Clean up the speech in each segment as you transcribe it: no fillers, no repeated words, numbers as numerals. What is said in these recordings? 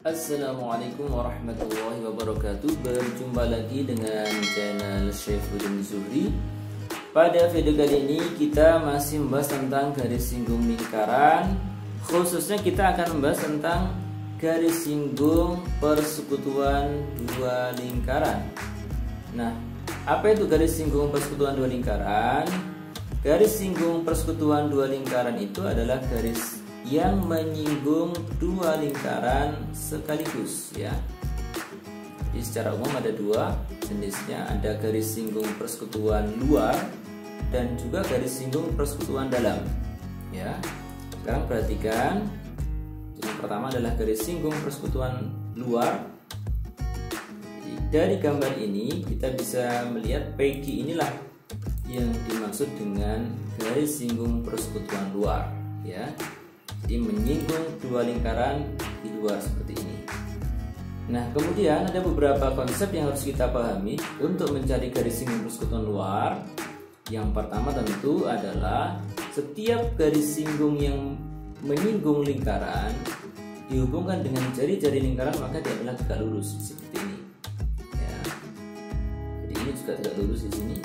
Assalamualaikum warahmatullahi wabarakatuh. Berjumpa lagi dengan channel Syaifuddin Zuhri. Pada video kali ini kita masih membahas tentang garis singgung lingkaran. Khususnya kita akan membahas tentang garis singgung persekutuan dua lingkaran. Nah, apa itu garis singgung persekutuan dua lingkaran? Garis singgung persekutuan dua lingkaran itu adalah garis yang menyinggung dua lingkaran sekaligus, ya. Jadi secara umum ada dua jenisnya, ada garis singgung persekutuan luar dan juga garis singgung persekutuan dalam, ya. Sekarang perhatikan, yang pertama adalah garis singgung persekutuan luar. Jadi, dari gambar ini kita bisa melihat PG inilah yang dimaksud dengan garis singgung persekutuan luar, ya. Jadi menyinggung dua lingkaran di luar seperti ini. Nah, kemudian ada beberapa konsep yang harus kita pahami untuk mencari garis singgung persekutuan luar. Yang pertama tentu adalah setiap garis singgung yang menyinggung lingkaran dihubungkan dengan jari-jari lingkaran, maka dia adalah tegak lurus seperti ini. Ya. Jadi ini juga tegak lurus di sini.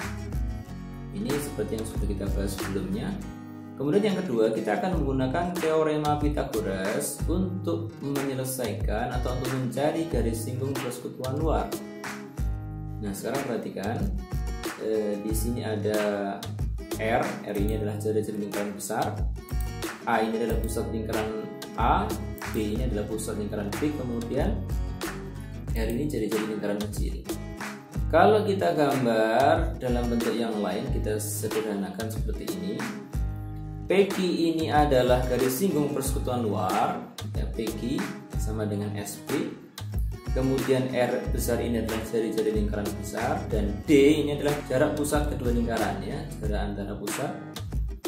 Ini seperti yang sudah kita bahas sebelumnya. Kemudian yang kedua, kita akan menggunakan teorema Pythagoras untuk menyelesaikan atau untuk mencari garis singgung persekutuan luar. Nah, sekarang perhatikan, di sini ada R ini adalah jari-jari lingkaran besar, A ini adalah pusat lingkaran A, B ini adalah pusat lingkaran B, kemudian R ini jari-jari lingkaran kecil. Kalau kita gambar dalam bentuk yang lain, kita sederhanakan seperti ini. PQ ini adalah garis singgung persekutuan luar, ya, PQ sama dengan SP. Kemudian R besar ini adalah jari-jari lingkaran besar, dan D ini adalah jarak pusat kedua lingkaran, ya, jarak antara pusat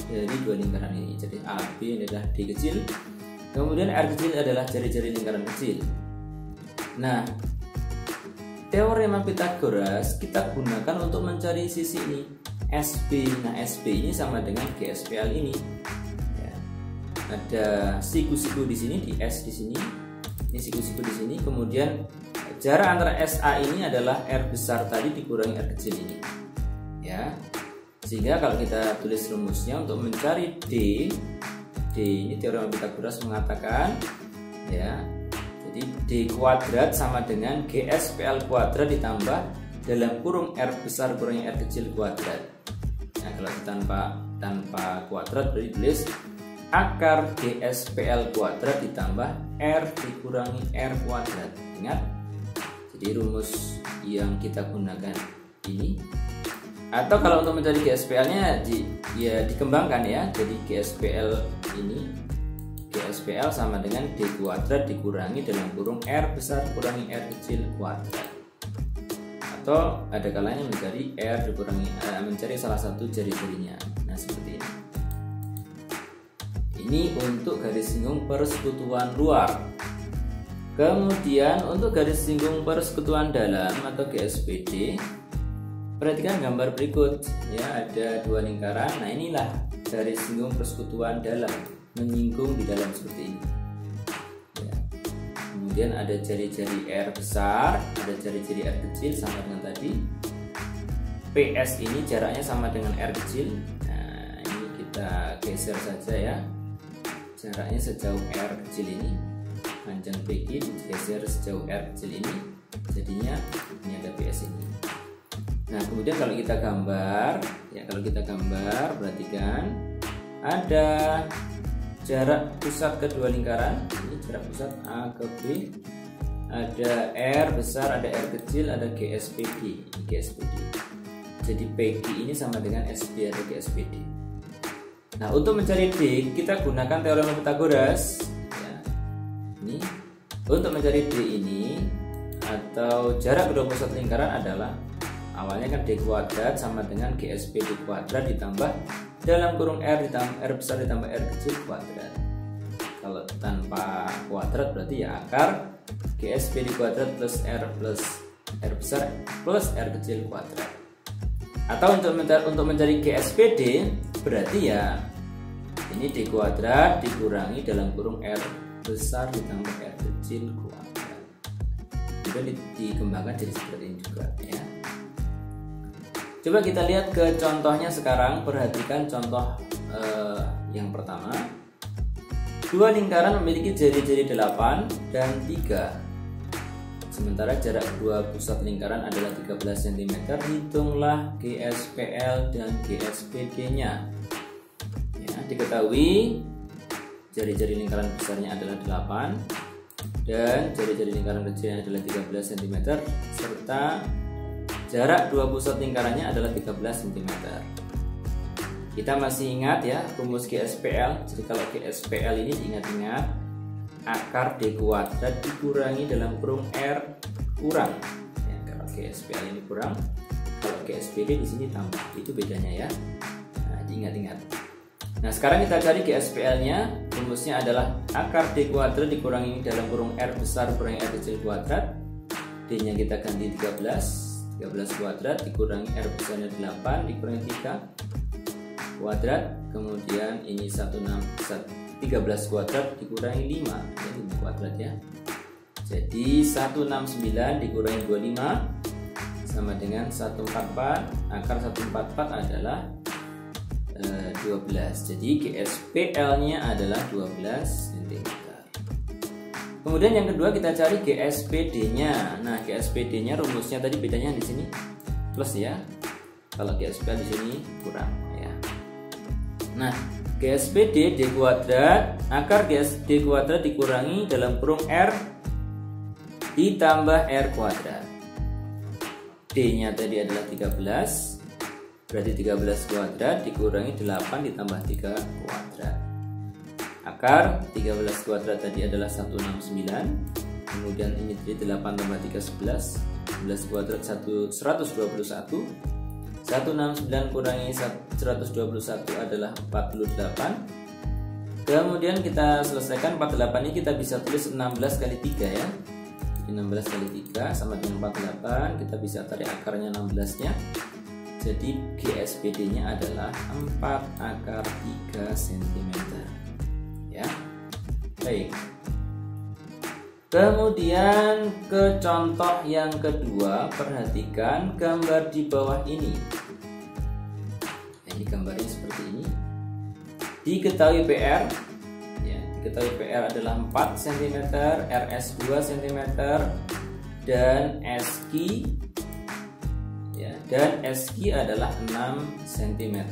dari dua lingkaran ini. Jadi AB ini adalah D kecil, kemudian R kecil adalah jari-jari lingkaran kecil. Nah, teorema Pythagoras kita gunakan untuk mencari sisi ini, SP. Nah, SP ini sama dengan GSPL ini, ya. Ada siku-siku di sini, di S di sini, ini siku-siku di sini. Kemudian jarak antara SA ini adalah R besar tadi dikurangi R kecil ini, ya. Sehingga kalau kita tulis rumusnya untuk mencari D ini teorema Pythagoras mengatakan, ya, jadi D kuadrat sama dengan GSPL kuadrat ditambah dalam kurung R besar kurangi R kecil kuadrat. Nah, kalau tanpa kuadrat berarti tulis akar GSPL kuadrat ditambah R dikurangi R kuadrat. Ingat, jadi rumus yang kita gunakan ini. Atau kalau untuk mencari GSPL-nya dikembangkan, ya. Jadi GSPL ini, GSPL sama dengan D kuadrat dikurangi dalam kurung R besar kurangi R kecil kuadrat. Atau ada kalanya mencari R dikurangi mencari salah satu jari-jarinya. Nah, seperti ini. Ini untuk garis singgung persekutuan luar. Kemudian untuk garis singgung persekutuan dalam atau GSPD, perhatikan gambar berikut, ya, ada dua lingkaran. Nah, inilah garis singgung persekutuan dalam, menyinggung di dalam seperti ini. Kemudian ada jari-jari R besar, ada jari-jari R kecil sama dengan tadi. PS ini jaraknya sama dengan R kecil. Nah, ini kita geser saja, ya. Jaraknya sejauh R kecil ini. Panjang PQ digeser sejauh R kecil ini. Jadinya ini ada PS ini. Nah, kemudian kalau kita gambar, ya, perhatikan ada jarak pusat kedua lingkaran, ini jarak pusat A ke B, ada R besar, ada R kecil, ada GSPD, ini GSPD. Jadi PQ ini sama dengan SP atau GSPD. Nah, untuk mencari D kita gunakan teorema Pythagoras, ya. Ini untuk mencari D ini atau jarak kedua pusat lingkaran adalah awalnya kan D kuadrat sama dengan GSPD kuadrat ditambah dalam kurung R besar ditambah R kecil kuadrat. Kalau tanpa kuadrat berarti, ya, akar GSPD kuadrat plus R besar plus R kecil kuadrat. Atau untuk mencari GSPD berarti, ya, ini D kuadrat dikurangi dalam kurung R besar ditambah R kecil kuadrat. kemudian dikembangkan jadi seperti ini juga ya. Coba kita lihat ke contohnya sekarang. Perhatikan contoh yang pertama. Dua lingkaran memiliki jari-jari 8 dan 3. Sementara jarak kedua pusat lingkaran adalah 13 cm. Hitunglah GSPL dan GSPD-nya. Ya, diketahui jari-jari lingkaran besarnya adalah 8 dan jari-jari lingkaran kecilnya adalah 13 cm serta jarak dua pusat lingkarannya adalah 13 cm. Kita masih ingat ya rumus GSPL. Jadi kalau GSPL ini diingat-ingat, akar D kuadrat dikurangi dalam kurung R kurang. Ya, kalau GSPL ini kurang, kalau GSPD di sini tambah. Itu bedanya ya. Nah, diingat-ingat. Nah, sekarang kita cari GSPL-nya. Rumusnya adalah akar D kuadrat dikurangi dalam kurung R besar kurangi R kecil kuadrat. D-nya kita ganti 13 kuadrat dikurangi R besarnya 8 dikurangi 3 kuadrat, kemudian ini 13 kuadrat dikurangi 5, jadi 5 kuadrat ya. Jadi 169 dikurangi 25 sama dengan 144. Akar 144 adalah 12. Jadi GSPL-nya adalah 12 cm. Kemudian yang kedua kita cari GSPD-nya. Nah, GSPD-nya rumusnya tadi bedanya di sini plus ya. Kalau GSPL di sini kurang ya. Nah, GSPD D kuadrat, akar D kuadrat dikurangi dalam kurung R ditambah R kuadrat. D-nya tadi adalah 13. Berarti 13 kuadrat dikurangi 8 ditambah 3 kuadrat. Akar 13 kuadrat tadi adalah 169. Kemudian ini jadi 8 tambah 3 11. 11 kuadrat 121. 169 kurangi 121 adalah 48. Kemudian kita selesaikan 48 ini kita bisa tulis 16 kali 3 ya. 16 kali 3 sama dengan 48. Kita bisa tarik akarnya 16-nya. Jadi GSPD-nya adalah 4 akar 3 cm. Ya. Baik. Kemudian ke contoh yang kedua, perhatikan gambar di bawah ini. Ini gambarnya seperti ini. Diketahui PR, ya, diketahui PR adalah 4 cm, RS 2 cm, dan SQ, ya, dan SQ adalah 6 cm.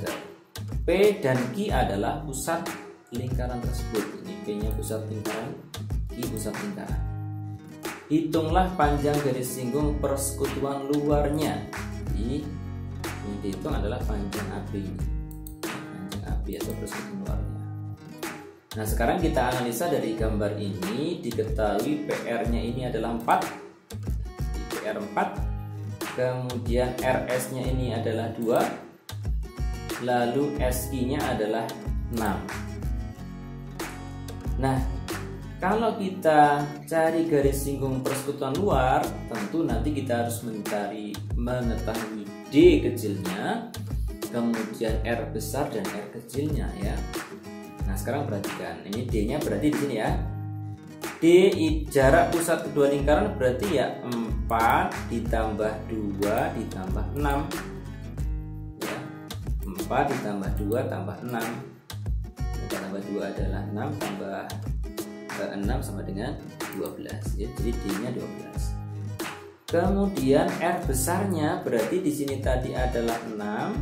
P dan Q adalah pusat lingkaran tersebut. Ini P-nya pusat lingkaran, Q pusat lingkaran. Hitunglah panjang garis singgung persekutuan luarnya. Jadi ini dihitung adalah panjang AB ini. Panjang AB atau persekutuan luarnya. Nah, sekarang kita analisa dari gambar ini. Diketahui PR-nya ini adalah 4. PR 4. Kemudian RS-nya ini adalah 2. Lalu SQ-nya adalah 6. Nah, kalau kita cari garis singgung persekutuan luar, tentu nanti kita harus mengetahui D kecilnya, kemudian R besar dan R kecilnya ya. Nah, sekarang perhatikan, ini D-nya berarti di sini ya. D jarak pusat kedua lingkaran berarti ya 4 ditambah 2 ditambah 6 ya. 4 ditambah 2 tambah 6. 4 tambah 2 adalah 6 tambah 6 sama dengan 12 ya. Jadi D-nya 12. Kemudian R besarnya berarti di sini tadi adalah 6.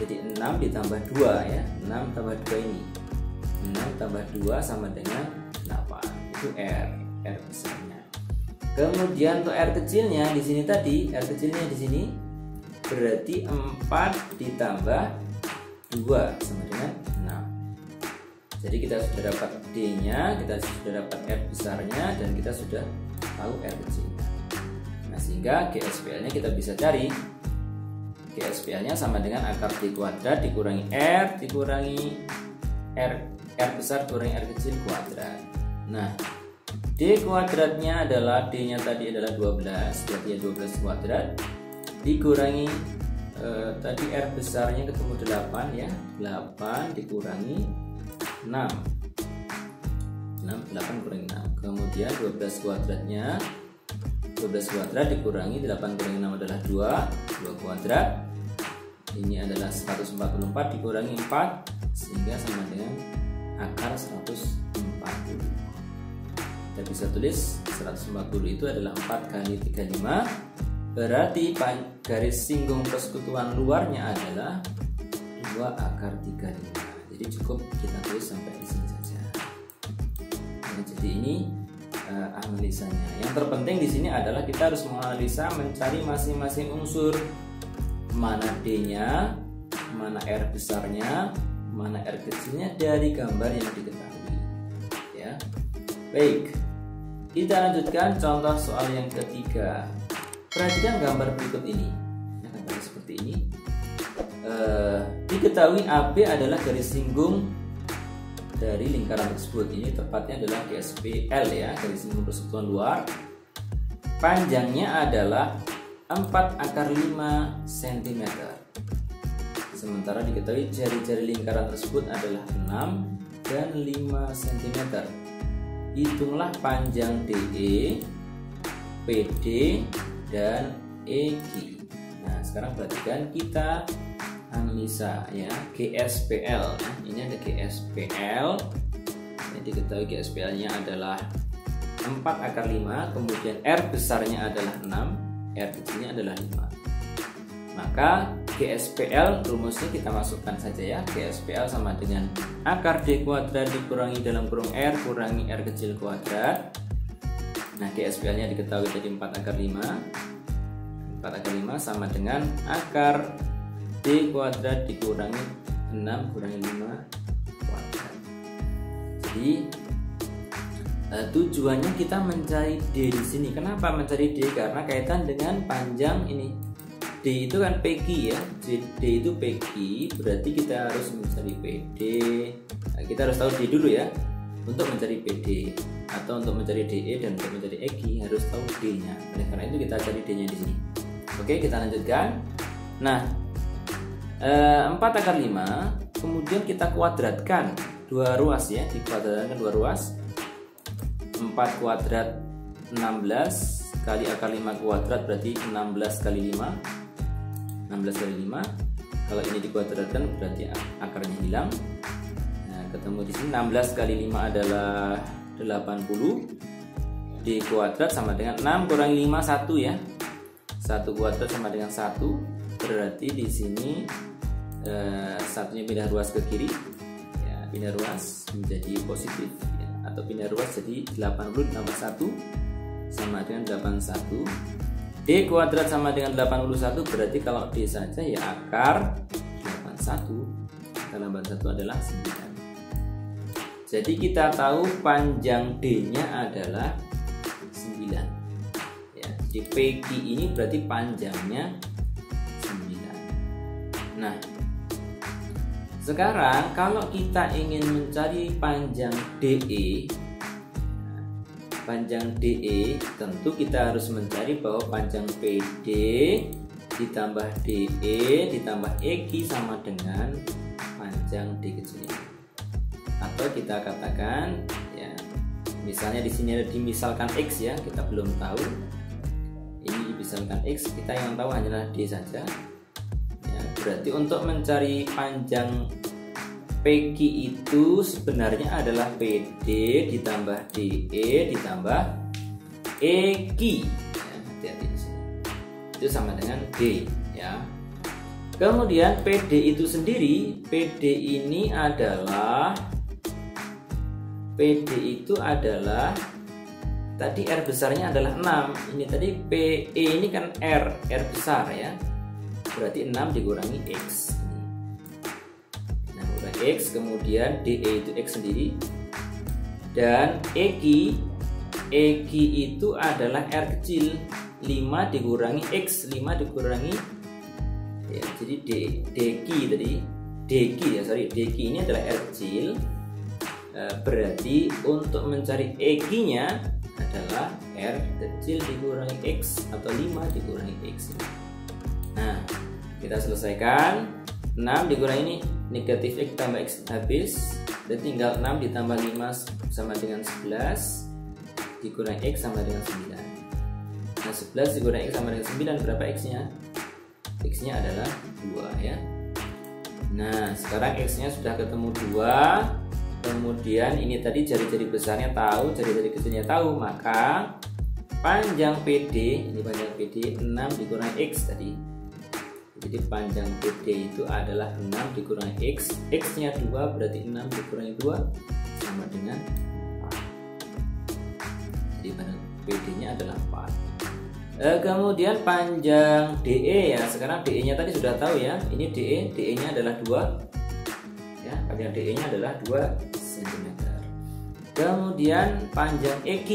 Jadi 6 ditambah 2 ya. 6 tambah 2 ini. 6 tambah 2 sama dengan 8. Itu R besarnya. Kemudian untuk R kecilnya di sini tadi, R kecilnya di sini berarti 4 ditambah 2 sama dengan 6. Jadi kita sudah dapat D-nya, kita sudah dapat R besarnya, dan kita sudah tahu R kecilnya. Nah, sehingga GSPL-nya kita bisa cari. GSPL-nya sama dengan akar D kuadrat dikurangi R dikurangi R besar dikurangi R kecil kuadrat. Nah, D kuadratnya adalah, D-nya tadi adalah 12, berarti ya 12 kuadrat dikurangi tadi R besarnya ketemu 8 ya. 8 dikurangi 6. 8 kurangi 6. Kemudian 12 kuadratnya 12 kuadrat dikurangi 8 kurangi 6 adalah 2 kuadrat. Ini adalah 144 dikurangi 4 sehingga sama dengan akar 140. Kita bisa tulis 140 itu adalah 4 kali 35. Berarti garis singgung persekutuan luarnya adalah 2 akar 35. Jadi cukup kita tulis sampai di sini saja. Nah, jadi ini analisanya. Yang terpenting di sini adalah kita harus menganalisa, mencari masing-masing unsur. Mana D-nya, mana R besarnya, mana R kecilnya dari gambar yang diketahui. Ya. Baik. Kita lanjutkan contoh soal yang ketiga. Perhatikan gambar berikut ini. Gambar seperti ini. Diketahui AB adalah garis singgung dari lingkaran tersebut. Ini tepatnya adalah GSPL ya, garis singgung persekutuan luar. Panjangnya adalah 4 akar 5 cm. Sementara diketahui jari-jari lingkaran tersebut adalah 6 dan 5 cm. Hitunglah panjang DE, PD, dan EQ. Nah, sekarang perhatikan kita analisa ya, GSPL. Ini ada GSPL. Yang diketahui GSPL-nya adalah 4 akar 5, kemudian R besarnya adalah 6, R kecilnya adalah 5. Maka GSPL rumusnya kita masukkan saja ya. GSPL sama dengan akar D kuadrat dikurangi dalam kurung R kurangi R kecil kuadrat. Nah, GSPL nya diketahui tadi 4 akar 5. 4 akar 5 sama dengan akar D kuadrat dikurangi 6 kurangi 5 kuadrat. Jadi tujuannya kita mencari D di sini. Kenapa mencari D? Karena kaitan dengan panjang ini. D itu kan PQ ya. D itu PQ, berarti kita harus mencari PD. Nah, kita harus tahu D dulu ya untuk mencari PD, atau untuk mencari DE dan untuk mencari EQ harus tahu D-nya. Oleh karena itu kita cari D-nya di sini. Oke, kita lanjutkan. Nah, 4 akar 5, kemudian kita kuadratkan 2 ruas ya, dikuadratkan 2 ruas. 4 kuadrat 16 kali akar 5 kuadrat berarti 16 kali 5. 16 kali 5. Kalau ini dikuadratkan berarti akarnya hilang. Nah, ketemu di sini 16 kali 5 adalah 80. D kuadrat sama dengan 6 kurangi 5 1 ya. 1 kuadrat sama dengan 1. Berarti di sini satunya pindah ruas ke kiri. Ya, pindah ruas menjadi positif. Atau pindah ruas jadi 80 tambah 1 sama dengan 81. D kuadrat sama dengan 81, berarti kalau D saja ya akar 81. Akar 81 adalah 9. Jadi kita tahu panjang D-nya adalah 9 ya. Jadi PQ ini berarti panjangnya 9. Nah, sekarang kalau kita ingin mencari panjang DE, tentu kita harus mencari bahwa panjang PD ditambah DE ditambah EQ sama dengan panjang D kecil ini. Atau kita katakan ya, misalnya di sini ada dimisalkan X ya, kita belum tahu. Ini dimisalkan X, kita yang tahu hanyalah D saja. Berarti untuk mencari panjang PQ itu sebenarnya adalah PD ditambah DE ditambah EQ. Ya, hati-hati di sini. Itu sama dengan D ya. Kemudian PD itu sendiri, PD itu adalah tadi R besarnya adalah 6. Ini tadi PE ini kan R besar ya. Berarti 6 dikurangi X. Nah, kurangi X, kemudian DE itu X sendiri. Dan EQ itu adalah R kecil. 5 dikurangi X, 5 dikurangi ya, jadi DQ tadi. DQ ini adalah R kecil. Berarti untuk mencari EQ-nya adalah R kecil dikurangi X atau 5 dikurangi X. Nah, kita selesaikan. 6 dikurangi ini negatif X tambah X habis, dan tinggal 6 ditambah 5 sama dengan 11 dikurangi X sama dengan 9. Nah 11 dikurangi X sama dengan 9 berapa X nya? X nya adalah 2 ya. Nah sekarang X nya sudah ketemu 2. Kemudian ini tadi jari-jari besarnya tahu, jari-jari kecilnya tahu, maka panjang PD, ini panjang PD 6 dikurangi X tadi. Jadi panjang PD itu adalah 6 dikurangi X. X nya 2 berarti 6 dikurangi 2 sama dengan 4. Jadi panjang PD nya adalah 4. Kemudian panjang DE ya. Sekarang DE nya tadi sudah tahu ya. Ini DE nya adalah 2 ya, panjang DE nya adalah 2 cm. Kemudian panjang EQ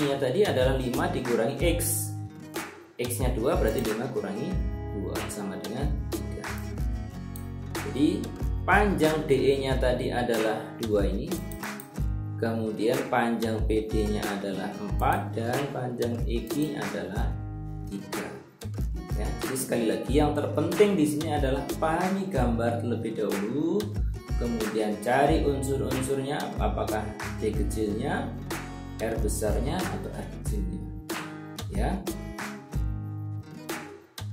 nya tadi adalah 5 dikurangi X. X nya 2 berarti 5 kurangi 2 sama dengan 3. Jadi panjang DE nya tadi adalah 2 ini. Kemudian panjang PD nya adalah 4 dan panjang EQ adalah 3. Ya, jadi sekali lagi yang terpenting di sini adalah pahami gambar terlebih dahulu. Kemudian cari unsur-unsurnya, apakah D kecilnya, R besarnya atau R kecilnya. Ya.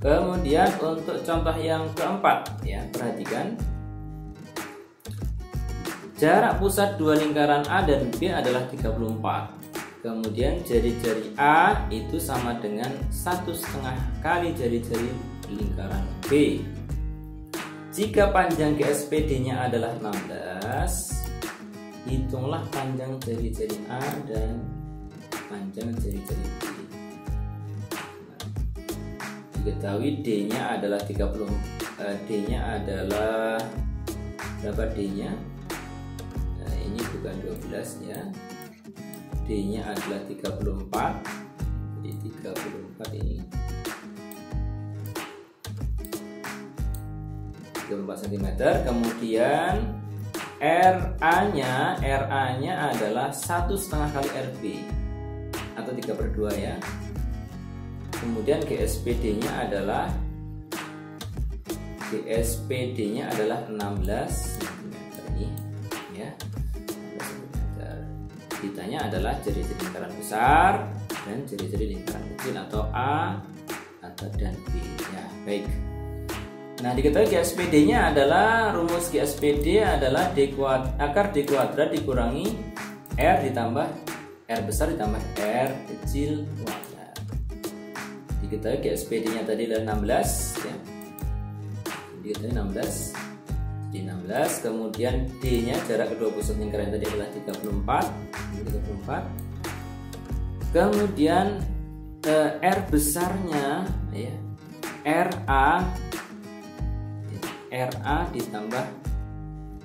Kemudian untuk contoh yang keempat ya, perhatikan. Jarak pusat dua lingkaran A dan B adalah 34. Kemudian jari-jari A itu sama dengan 1,5 kali jari-jari lingkaran B. Jika panjang GSPD-nya adalah 16, hitunglah panjang jari-jari A dan panjang jari-jari B. Diketahui D-nya adalah 30, D-nya adalah berapa D-nya? Nah, ini bukan 12 ya. D-nya adalah 34. Jadi 34 ini 34 cm. Kemudian RA-nya adalah 1,5 kali RB atau 3/2 ya. Kemudian GSPD-nya adalah 16 cm ini ya. 16 cm. Ditanya adalah jari-jari lingkaran besar dan jari-jari lingkaran kecil atau A atau dan B ya. Baik. Nah, diketahui GSPD-nya adalah, rumus GSPD adalah akar D kuadrat dikurangi R ditambah R besar ditambah R kecil kuadrat. Diketahui GSPD-nya tadi adalah 16 ya. Diketahui 16. Di 16, kemudian D-nya jarak kedua pusat lingkaran tadi adalah 34. Ini 34. Kemudian R besarnya ya. RA ditambah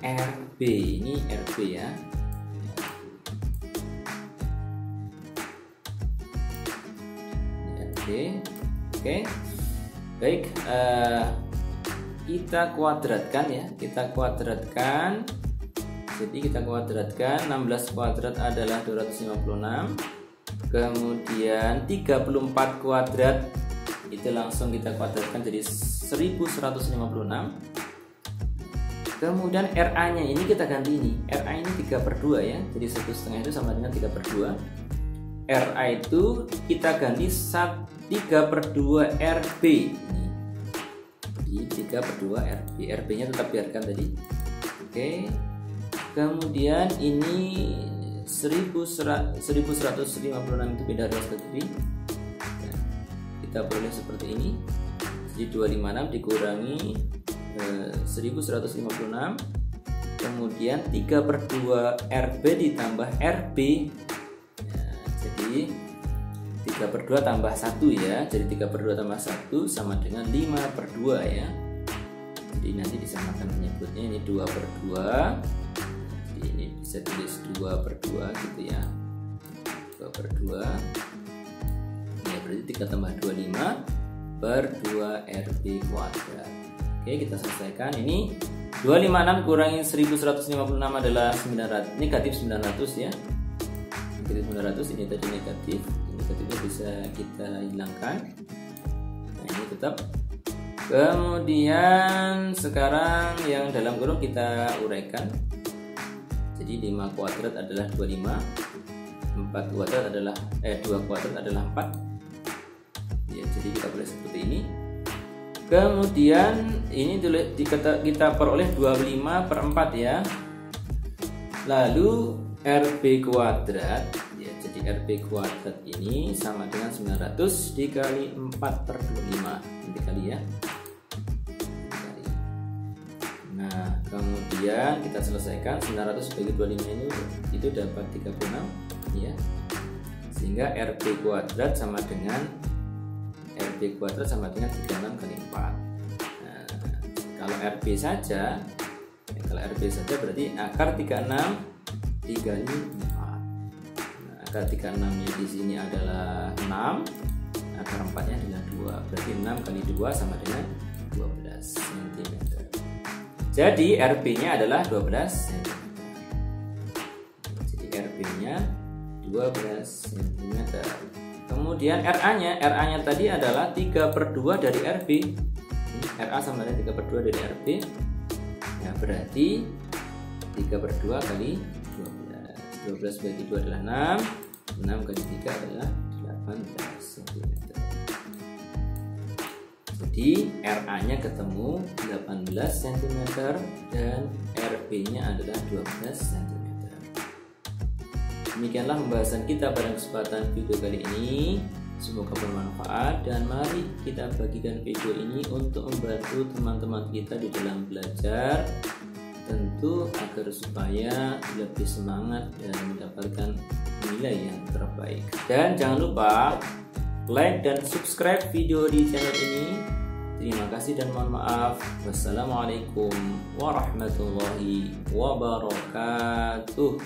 RB, ini RB ya. Ini RB. Oke. Baik, kita kuadratkan ya. Kita kuadratkan. Jadi kita kuadratkan 16 kuadrat adalah 256. Kemudian 34 kuadrat itu langsung kita kuadratkan jadi 1156. Kemudian RA-nya ini kita ganti ini. RA ini 3/2 ya. Jadi 1,5 itu sama dengan 3/2. RA itu kita ganti 3/2 RB ini. Jadi 3/2 RB. RB-nya tetap biarkan tadi. Oke. Kemudian ini 1156 itu pindah ruas ke kiri. Kita boleh seperti ini. Jadi 256 dikurangi 1156, kemudian 3/2 RB ditambah RB ya, jadi 3/2 tambah 1 ya, jadi 3/2 tambah 1 sama dengan 5/2 ya. Jadi nanti disamakan penyebutnya, ini 2/2, jadi ini bisa tulis 2/2 gitu ya, 2/2 ya, berarti 3 tambah 25/2 RB kuadrat. Oke, kita selesaikan. Ini 256 kurangi 1156 adalah 900, negatif 900 ya. Negatif 900, ini tadi negatif. Ini negatifnya bisa kita hilangkan. Nah, ini tetap. Kemudian sekarang yang dalam kurung kita uraikan. Jadi 5 kuadrat adalah 25. 4 kuadrat adalah 2 kuadrat adalah 4. Jadi kita boleh seperti ini. Kemudian ini kita peroleh 25/4 ya. Lalu RB kuadrat ya, jadi RB kuadrat ini sama dengan 900 dikali 4/25 dikali ya. Nah, kemudian kita selesaikan 900 bagi 25 ini itu dapat 36 ya. Sehingga RB kuadrat sama dengan 36 kali 4. Nah, kalau RB saja berarti akar 36 dikali 4. Nah, akar 36-nya di sini adalah 6, akar 4-nya adalah 2. Berarti 6 kali 2 sama dengan 12 cm. Jadi RB-nya adalah 12 cm. Jadi RB-nya 12 cm. Kemudian RA-nya tadi adalah 3/2 dari RB. RA sama dengan 3/2 dari RB. Ya, berarti 3/2 kali 12. 12 bagi 2 adalah 6. 6 kali 3 adalah 18 cm. Jadi RA-nya ketemu 18 cm dan RB-nya adalah 12 cm. Demikianlah pembahasan kita pada kesempatan video kali ini. Semoga bermanfaat dan mari kita bagikan video ini untuk membantu teman-teman kita di dalam belajar, tentu agar supaya lebih semangat dan mendapatkan nilai yang terbaik. Dan jangan lupa like dan subscribe video di channel ini. Terima kasih dan mohon maaf. Wassalamualaikum warahmatullahi wabarakatuh.